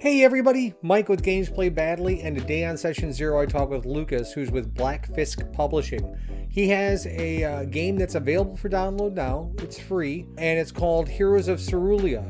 Hey everybody, Mike with Games Play Badly, and today on Session 0 I talk with Lucas, who's with Black Fisk Publishing. He has a game that's available for download now. It's free, and it's called Heroes of Cerulea.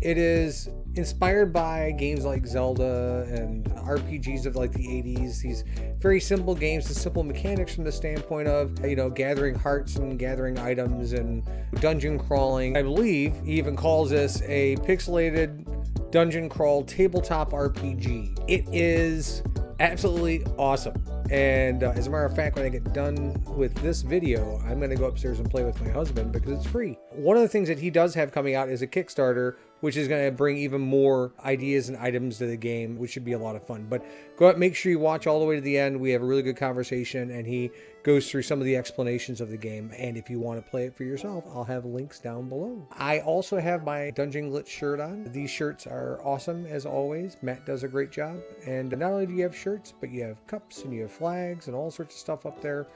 It is inspired by games like Zelda and RPGs of like the 80s. These very simple games, the simple mechanics from the standpoint of, gathering hearts and gathering items and dungeon crawling. I believe he even calls this a pixelated dungeon crawl tabletop RPG. It is absolutely awesome. And as a matter of fact, when I get done with this video, I'm going to go upstairs and play with my husband because it's free. One of the things that he does have coming out is a Kickstarter, which is going to bring even more ideas and items to the game, which should be a lot of fun. But go out, make sure you watch all the way to the end. We have a really good conversation, and he goes through some of the explanations of the game. And if you want to play it for yourself, I'll have links down below. I also have my Dungeon Glitch shirt on. These shirts are awesome, as always. Matt does a great job. And not only do you have shirts, but you have cups and you have flags and all sorts of stuff up there.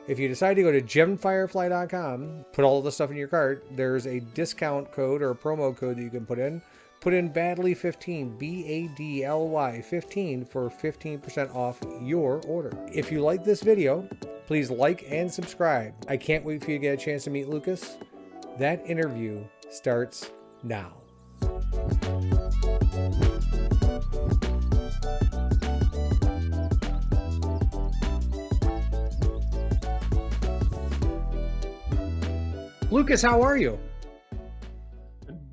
If you decide to go to gemfirefly.com, put all of the stuff in your cart, there's a discount code or a promo code that you can put in. Put in Badly15, B-A-D-L-Y 15 for 15% off your order. If you like this video, please like and subscribe. I can't wait for you to get a chance to meet Lucas. That interview starts now. Lucas, how are you?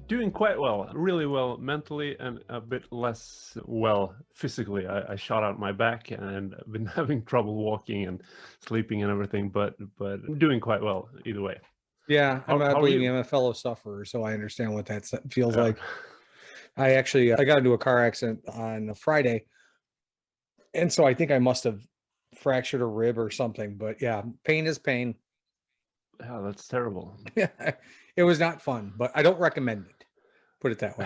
Doing quite well, really well mentally and a bit less well physically. I shot out my back and I've been having trouble walking and sleeping and everything, but I'm doing quite well either way. Yeah, How are believe me, you? I'm a fellow sufferer, so I understand what that feels like. I actually I got into a car accident on a Friday, and so I think I must have fractured a rib or something. But yeah, pain is pain. Yeah, that's terrible. It was not fun, but I don't recommend it. Put it that way.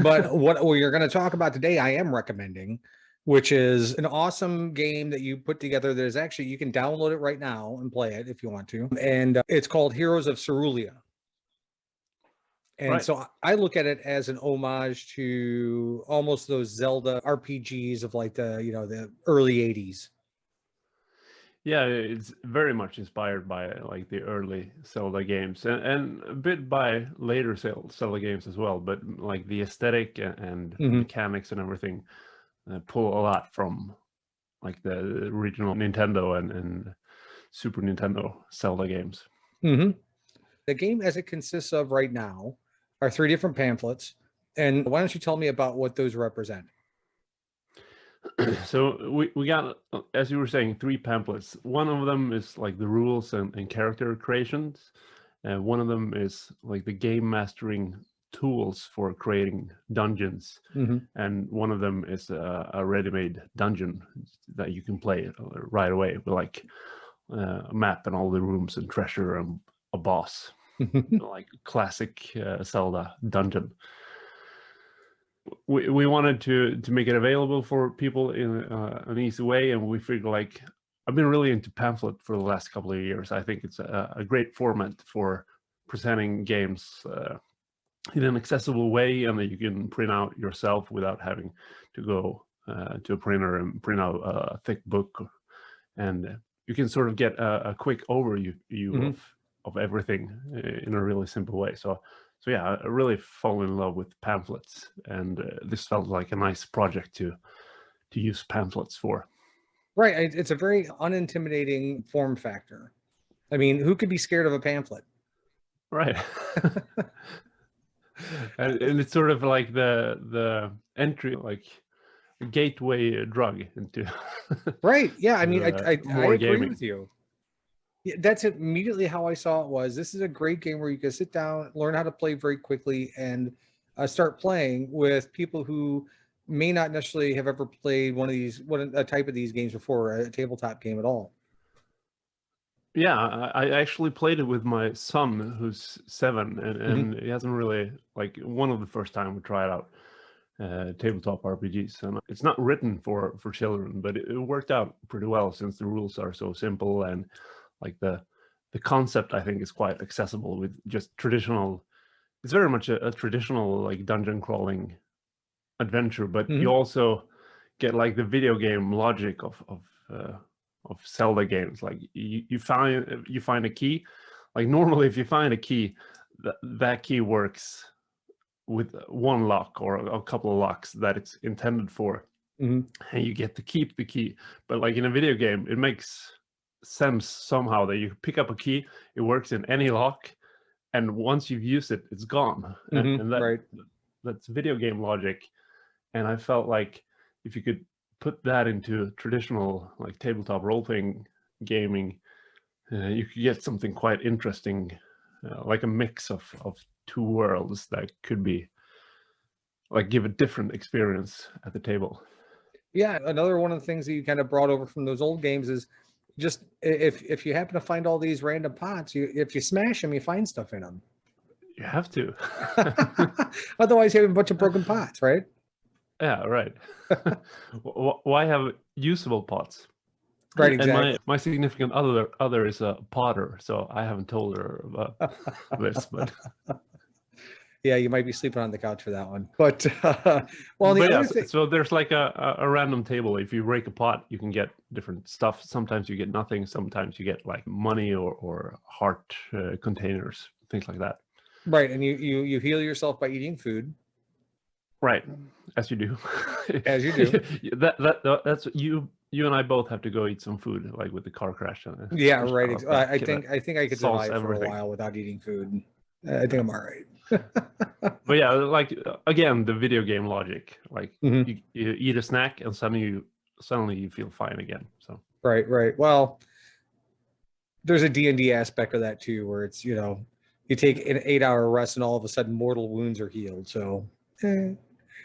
But what we're going to talk about today, I am recommending, which is an awesome game that you put together. There's actually, you can download it right now and play it if you want to. And it's called Heroes of Cerulea. And Right. so I look at it as an homage to almost those Zelda RPGs of like the early 80s. Yeah, it's very much inspired by like the early Zelda games and a bit by later Zelda games as well, but like the aesthetic and mechanics and everything pull a lot from like the original Nintendo and Super Nintendo Zelda games. The game as it consists of right now are 3 different pamphlets. And why don't you tell me about what those represent? So we got, as you were saying, 3 pamphlets. One of them is like the rules and character creations. And one of them is like the game mastering tools for creating dungeons. And one of them is a ready-made dungeon that you can play right away with like a map and all the rooms and treasure and a boss. Like classic Zelda dungeon. We wanted to make it available for people in an easy way, and we figured like I've been really into pamphlet for the last couple of years. I think it's a great format for presenting games in an accessible way, and that you can print out yourself without having to go to a printer and print out a thick book, and you can sort of get a quick overview of everything in a really simple way. So yeah, I really fall in love with pamphlets, and this felt like a nice project to use pamphlets for. Right. It's a very unintimidating form factor. I mean, who could be scared of a pamphlet? Right. and it's sort of like the entry, like gateway drug into right. Yeah. I mean, I agree gaming. with you. Yeah, that's immediately how I saw it. Was this is a great game where you can sit down, learn how to play very quickly, and start playing with people who may not necessarily have ever played a type of these games before, a tabletop game at all. Yeah, I actually played it with my son, who's 7, and he hasn't really, like, one of the first time we tried out tabletop RPGs, and it's not written for children, but it worked out pretty well since the rules are so simple, and like the concept I think is quite accessible with just traditional. It's very much a traditional like dungeon crawling adventure, but Mhm. you also get like the video game logic of Zelda games. Like you find a key. Like normally, if you find a key, that key works with one lock or a couple of locks that it's intended for, Mhm. and you get to keep the key. But like in a video game, it makes sense somehow that you pick up a key, it works in any lock, and once you've used it, it's gone. Mhm. And Right. that's video game logic. And I felt like if you could put that into traditional like tabletop role-playing gaming, you could get something quite interesting, like a mix of two worlds that could be like give a different experience at the table. Yeah, another one of the things that you kind of brought over from those old games is just if you happen to find all these random pots, if you smash them, you find stuff in them. You have to. Otherwise, you have a bunch of broken pots, right? Yeah, right. Why have usable pots? Right, And exactly. my significant other is a potter, so I haven't told her about this, but Yeah, you might be sleeping on the couch for that one. But well, the but yeah, other thing, so there's like a random table. If you break a pot, you can get different stuff. Sometimes you get nothing. Sometimes you get like money or heart containers, things like that. right, and you heal yourself by eating food, Right, as you do. as you do. That's you and I both have to go eat some food, like with the car crash. Yeah, push right. out of that, I think I could solves survive for a everything. while without eating food. I think Yeah. I'm all right. But yeah, like again, the video game logic, like Mhm. you eat a snack and suddenly you feel fine again. So Right, right. Well, there's a D&D aspect of that too, where it's, you take an 8-hour rest and all of a sudden mortal wounds are healed. So,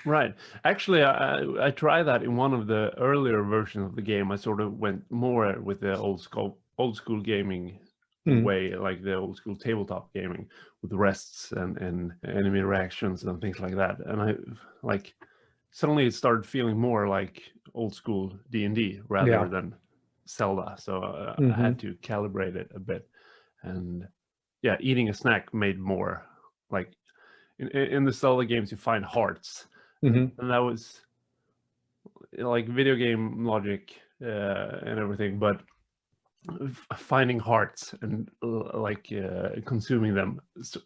right, actually, I tried that in one of the earlier versions of the game. I sort of went more with the old school gaming mhm. way, like the old school tabletop gaming with rests and enemy reactions and things like that. And I like suddenly it started feeling more like old school D&D rather Yeah. than Zelda. So I Hmm. had to calibrate it a bit. And yeah, eating a snack made more like in the Zelda games you find hearts, Hmm. and that was like video game logic and everything, but finding hearts and consuming them is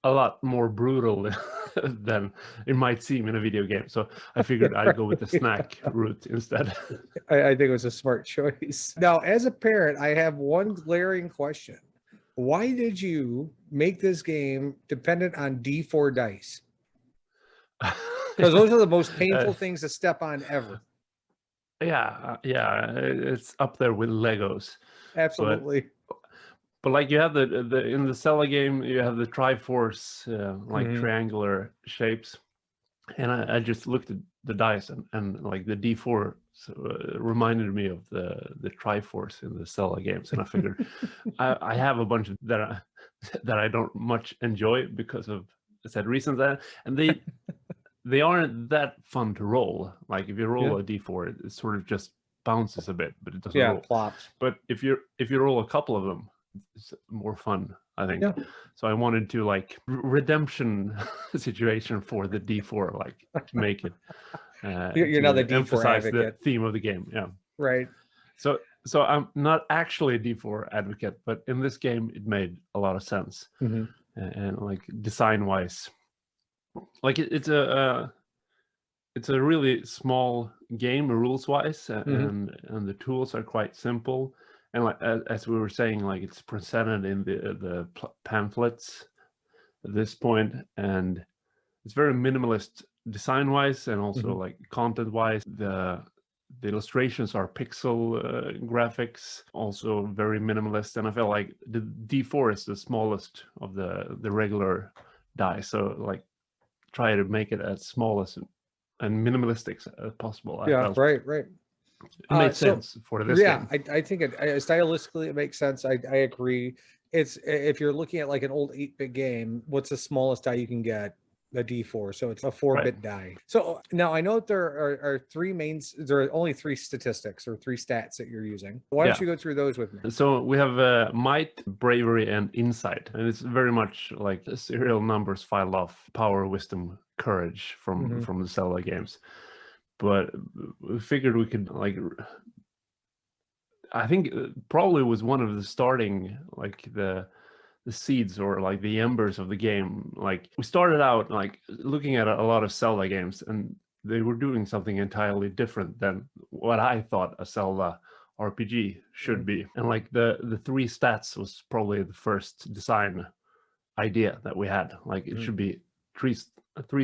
a lot more brutal than it might seem in a video game. So I figured I'd go with the snack route instead. I think it was a smart choice. Now, as a parent, I have one glaring question. Why did you make this game dependent on D4 dice? Because those are the most painful things to step on ever. Yeah, it's up there with Legos. Absolutely. But like you have the in the Zelda game, you have the Triforce like Mhm. triangular shapes, and I just looked at the dice and like the D4 reminded me of the Triforce in the Zelda games, and I figured I have a bunch of that I don't much enjoy because of said reasons, and they aren't that fun to roll. Like if you roll Yeah. a D4, it sort of just bounces a bit, but it doesn't Yeah, roll. plops. But if you roll a couple of them, it's more fun, I think. Yeah. So I wanted to like redemption situation for the D4, like to make it You're not the to D4 emphasize the advocate. theme of the game. Yeah. Right. So I'm not actually a D4 advocate, but in this game it made a lot of sense, Mhm. and like design wise, like it's a really small game rules wise, Mhm. and the tools are quite simple, and like as we were saying, like it's presented in the pamphlets at this point, and it's very minimalist design wise, and also Mhm. like content wise. The illustrations are pixel graphics, also very minimalist, and I felt like the D4 is the smallest of the regular dice, so like try to make it as small as and minimalistic as possible. I Yeah, felt right, right. it made So sense for this yeah, game. I think stylistically it makes sense. I agree. It's if you're looking at like an old 8-bit game, what's the smallest die you can get? a D4, so it's a 4-bit die. So now I know that there are there are only 3 statistics or 3 stats that you're using. Why don't you go through those with me? So we have might, bravery, and insight, and it's very much like serial numbers filed off: power, wisdom, courage from the Zelda games. But we figured we could I think probably was one of the starting the seeds or like the embers of the game. Like we started out like looking at a lot of Zelda games, and they were doing something entirely different than what I thought a Zelda RPG should be. And like the 3 stats was probably the first design idea that we had. Like it should be 3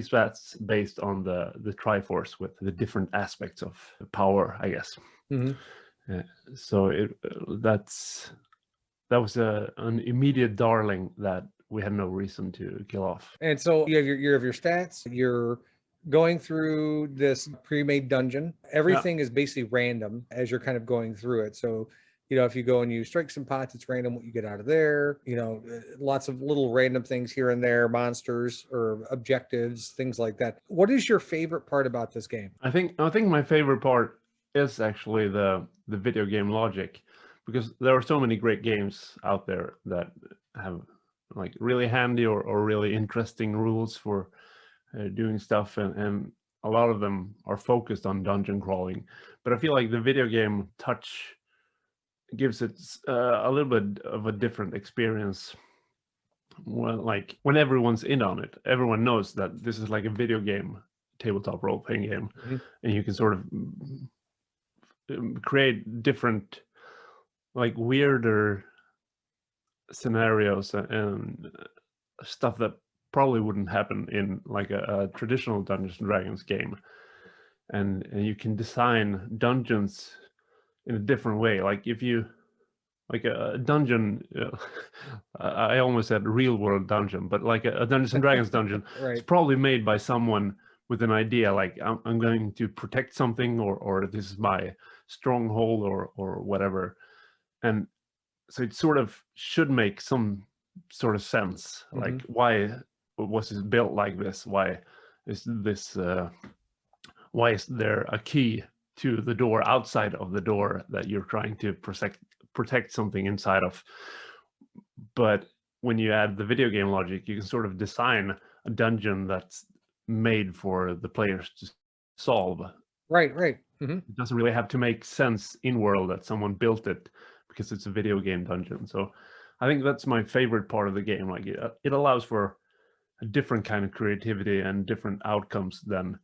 stats based on the Triforce with the different aspects of power, I guess. So that was an immediate darling that we had no reason to kill off. And so you have your stats. You're going through this pre-made dungeon. Everything is basically random as you're kind of going through it. So, if you go and you strike some pots, it's random what you get out of there. Lots of little random things here and there, monsters or objectives, things like that. What is your favorite part about this game? I think my favorite part is actually the video game logic, because there are so many great games out there that have like really handy or really interesting rules for doing stuff, and a lot of them are focused on dungeon crawling. But I feel like the video game touch gives it a little bit of a different experience. When everyone's in on it, everyone knows that this is like a video game, tabletop role-playing game, and you can sort of create different, like weirder scenarios and stuff that probably wouldn't happen in like a traditional Dungeons and Dragons game, and you can design dungeons in a different way. Like if you like a dungeon, I almost said real world dungeon, but like a Dungeons and Dragons dungeon, it's probably made by someone with an idea, like I'm going to protect something, or this is my stronghold, or whatever. And so it sort of should make some sort of sense. Like, why was it built like this? Why is this? Why is there a key to the door outside of the door that you're trying to protect something inside of? But when you add the video game logic, you can sort of design a dungeon that's made for the players to solve. Right. It doesn't really have to make sense in world that someone built it, because it's a video game dungeon. So I think that's my favorite part of the game. Like it allows for a different kind of creativity and different outcomes than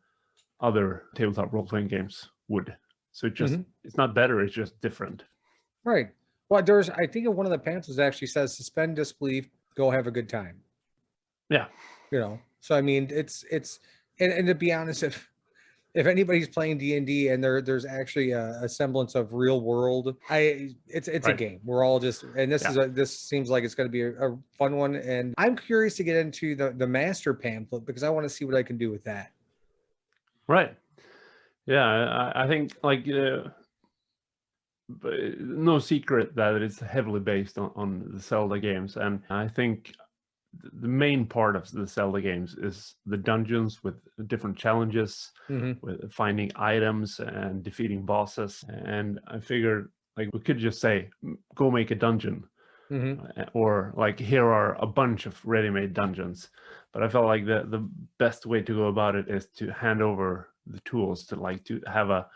other tabletop role-playing games would. So it's not better, it's just different. Right. Well, I think one of the pamphlets actually says suspend disbelief, go have a good time. Yeah. So I mean, it's and to be honest, if anybody's playing D&D and there's actually a semblance of real world, it's a game. We're all just, and this seems like it's going to be a fun one. And I'm curious to get into the master pamphlet, because I want to see what I can do with that. Right. Yeah, I think like no secret that it's heavily based on the Zelda games, and I think the main part of the Zelda games is the dungeons with different challenges, with finding items and defeating bosses. And I figured like we could just say, go make a dungeon, or like here are a bunch of ready-made dungeons. But I felt like the best way to go about it is to hand over the tools to have a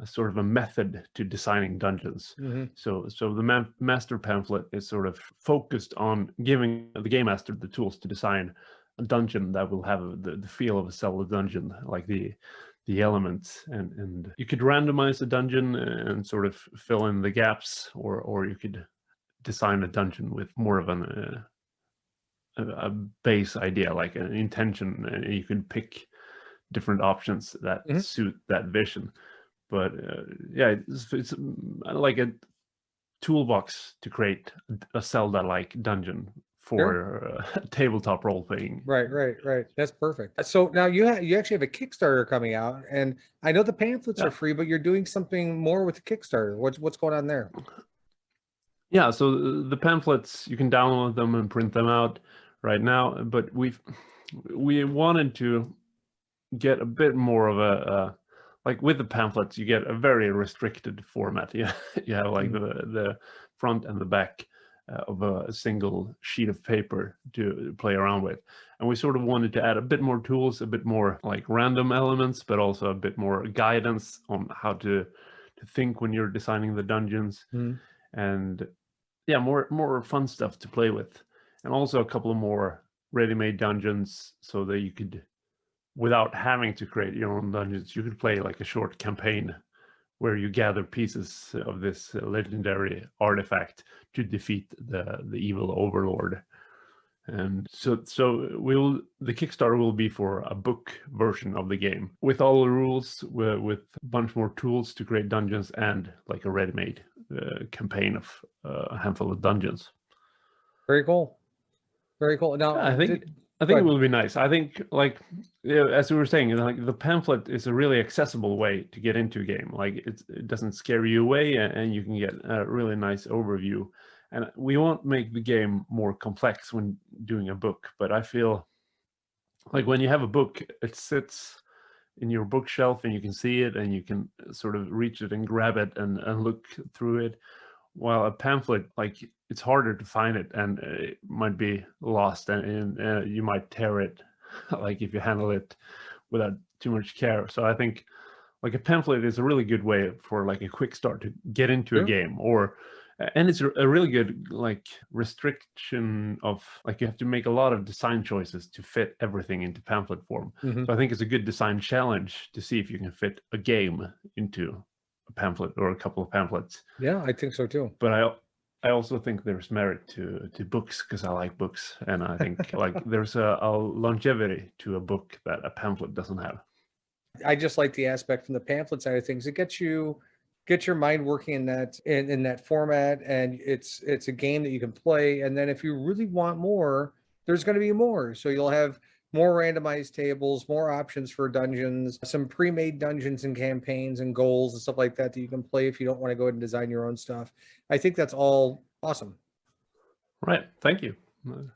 sort of a method to designing dungeons. So the master pamphlet is sort of focused on giving the game master the tools to design a dungeon that will have the feel of a Zelda dungeon, like the elements, and you could randomize a dungeon and sort of fill in the gaps, or you could design a dungeon with more of a base idea, like an intention, and you can pick different options that suit that vision. But yeah, it's like a toolbox to create a Zelda-like dungeon for tabletop role-playing. Right. That's perfect. So now you actually have a Kickstarter coming out, and I know the pamphlets are free, but you're doing something more with the Kickstarter. What's going on there? Yeah, so the pamphlets, you can download them and print them out right now, but we wanted to get a bit more of a like with the pamphlets, you get a very restricted format. Yeah, you have like the front and the back of a single sheet of paper to play around with, and we sort of wanted to add a bit more tools, a bit more like random elements, but also a bit more guidance on how to think when you're designing the dungeons, and yeah, more fun stuff to play with, and also a couple of more ready-made dungeons so that you could, without having to create your own dungeons, you could play like a short campaign where you gather pieces of this legendary artifact to defeat the evil overlord. And so the Kickstarter will be for a book version of the game with all the rules, with a bunch more tools to create dungeons, and like a ready-made campaign of a handful of dungeons. Very cool. Very cool. Now, I think it will be nice. I think, like, as we were saying, like the pamphlet is a really accessible way to get into a game. Like it doesn't scare you away, and you can get a really nice overview. And we won't make the game more complex when doing a book, but I feel like when you have a book, it sits in your bookshelf and you can see it and you can sort of reach it and grab it and look through it. While a pamphlet, like, it's harder to find it, and it might be lost, and you might tear it, like if you handle it without too much care. So I think like a pamphlet is a really good way for like a quick start to get into a game, and it's a really good like restriction of, like, you have to make a lot of design choices to fit everything into pamphlet form. So I think it's a good design challenge to see if you can fit a game into a pamphlet or a couple of pamphlets. Yeah, I think so too. But I also think there's merit to books, because I like books, and I think like there's a longevity to a book that a pamphlet doesn't have. I just like the aspect from the pamphlet side of things. It gets your mind working in that format, and it's a game that you can play. And then if you really want more, there's going to be more. So you'll have more randomized tables, more options for dungeons, some pre-made dungeons and campaigns and goals and stuff like that you can play if you don't want to go ahead and design your own stuff. I think that's all awesome. Right. Thank you.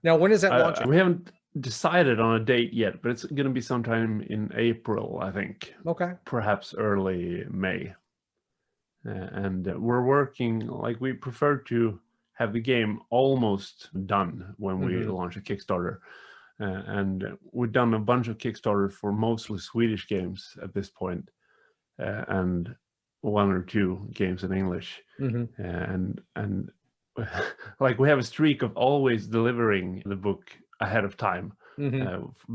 Now, when is that launching? We haven't decided on a date yet, but it's going to be sometime in April, I think. Okay. Perhaps early May. And we're working, like, we prefer to have the game almost done when we launch a Kickstarter. And we've done a bunch of Kickstarter for mostly Swedish games at this point, and one or two games in English. And like, we have a streak of always delivering the book ahead of time,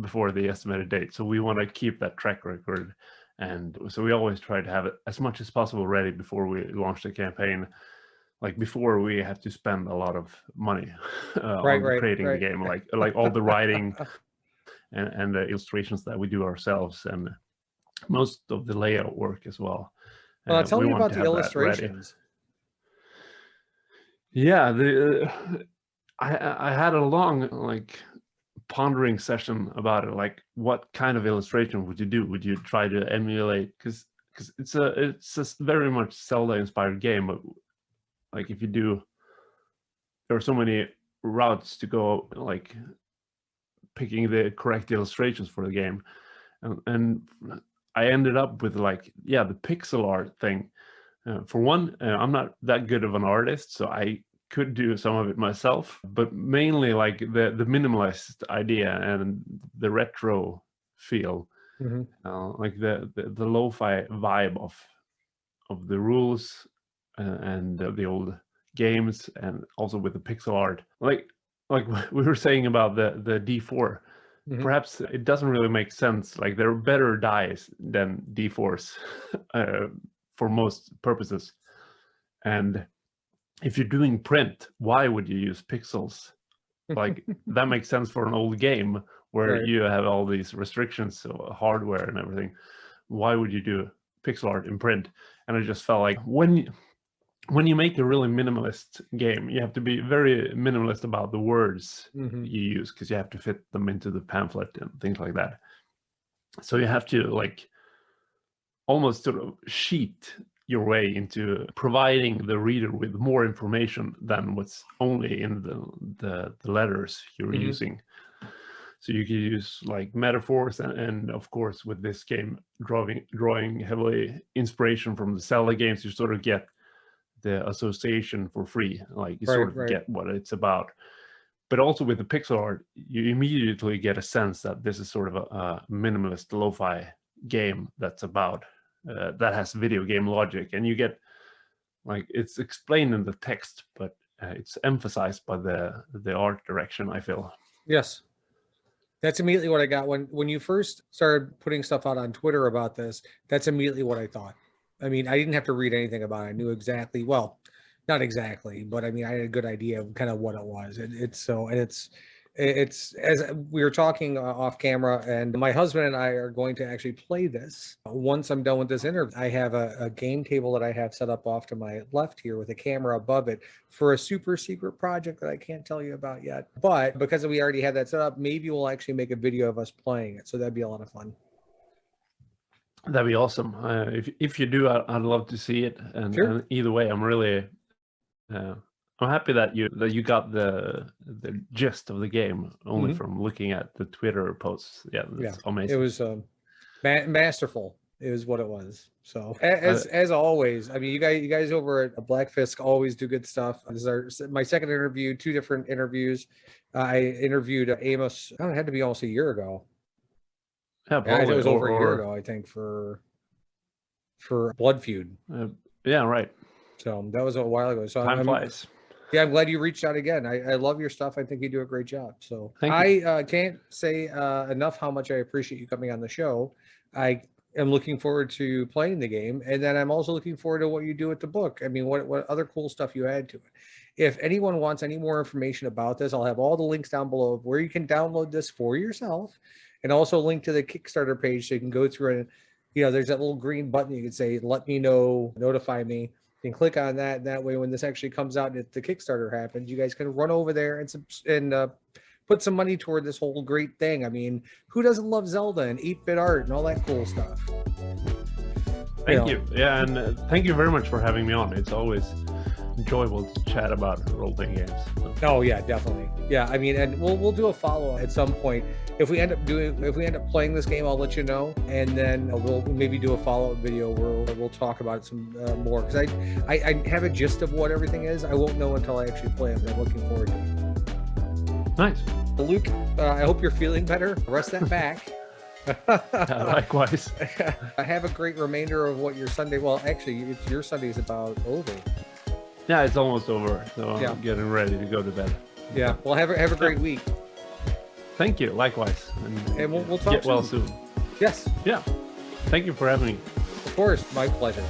before the estimated date. So we want to keep that track record. And so we always try to have it as much as possible ready before we launch the campaign, like before we have to spend a lot of money on creating the game, like all the writing and the illustrations that we do ourselves, and most of the layout work as well. Well, tell me about the illustrations. Yeah, I had a long, like, pondering session about it. Like, what kind of illustration would you do? Would you try to emulate, because it's a very much Zelda inspired game, but like, if you do, there are so many routes to go, like picking the correct illustrations for the game, and I ended up with, like, yeah, the pixel art thing. For one, I'm not that good of an artist, so I could do some of it myself, but mainly like the minimalist idea and the retro feel, like the lo-fi vibe of the rules and the old games, and also with the pixel art, like we were saying about the D4. Perhaps it doesn't really make sense. Like, there are better dies than D4s for most purposes, and if you're doing print, why would you use pixels? Like, that makes sense for an old game where you have all these restrictions, so hardware and everything. Why would you do pixel art in print? And I just felt like when you make a really minimalist game, you have to be very minimalist about the words you use, because you have to fit them into the pamphlet and things like that. So you have to, like, almost sort of cheat your way into providing the reader with more information than what's only in the letters you're using. So you can use like metaphors, and of course with this game drawing heavily inspiration from the Zelda games, you sort of get the association for free, like you sort of get what it's about. But also with the pixel art, you immediately get a sense that this is sort of a minimalist lo-fi game that's about that has video game logic, and you get like it's explained in the text, but it's emphasized by the art direction, I feel. Yes. That's immediately what I got when you first started putting stuff out on Twitter about this. That's immediately what I thought. I mean, I didn't have to read anything about it. I knew exactly, well, not exactly, but I mean, I had a good idea of kind of what it was. It's as we were talking off camera, and my husband and I are going to actually play this once I'm done with this interview. I have a game table that I have set up off to my left here with a camera above it for a super secret project that I can't tell you about yet. But because we already have that set up, maybe we'll actually make a video of us playing it. So that'd be a lot of fun. That'd be awesome. If you do, I'd love to see it. And either way, I'm really I'm happy that you got the gist of the game only from looking at the Twitter posts. Yeah, that's amazing. It was masterful. It was what it was. So as always, I mean, you guys over at Black Fisk always do good stuff. This is my second interview, 2 different interviews. I interviewed Amos. It had to be almost a year ago. Yeah, probably, it was over a year ago, I think, for Blood Feud. Yeah, right. So that was a while ago. So time flies. Yeah, I'm glad you reached out again. I love your stuff. I think you do a great job. So I can't say enough how much I appreciate you coming on the show. I am looking forward to playing the game, and then I'm also looking forward to what you do with the book. I mean, what other cool stuff you add to it. If anyone wants any more information about this, I'll have all the links down below of where you can download this for yourself, and also a link to the Kickstarter page so you can go through and, there's that little green button you can say, let me know, notify me. You can click on that, and that way when this actually comes out and the Kickstarter happens, you guys can run over there and put some money toward this whole great thing. I mean, who doesn't love Zelda and 8-bit art and all that cool stuff? Thank you. Yeah, and thank you very much for having me on. It's always enjoyable to chat about role-playing games. Oh yeah, definitely. Yeah, I mean, and we'll do a follow-up at some point. If we end up playing this game, I'll let you know, and then we'll maybe do a follow-up video where we'll talk about it some more, because I have a gist of what everything is. I won't know until I actually play it, but I'm looking forward to it. Nice. Luke, I hope you're feeling better. Rest that back. Likewise. Have a great remainder of what your Sunday. Well, actually, your Sunday is about over. Yeah, it's almost over, so I'm getting ready to go to bed. Yeah. Well, have a great week. Thank you. Likewise. And we'll talk get well soon. Yes. Yeah. Thank you for having me. Of course. My pleasure.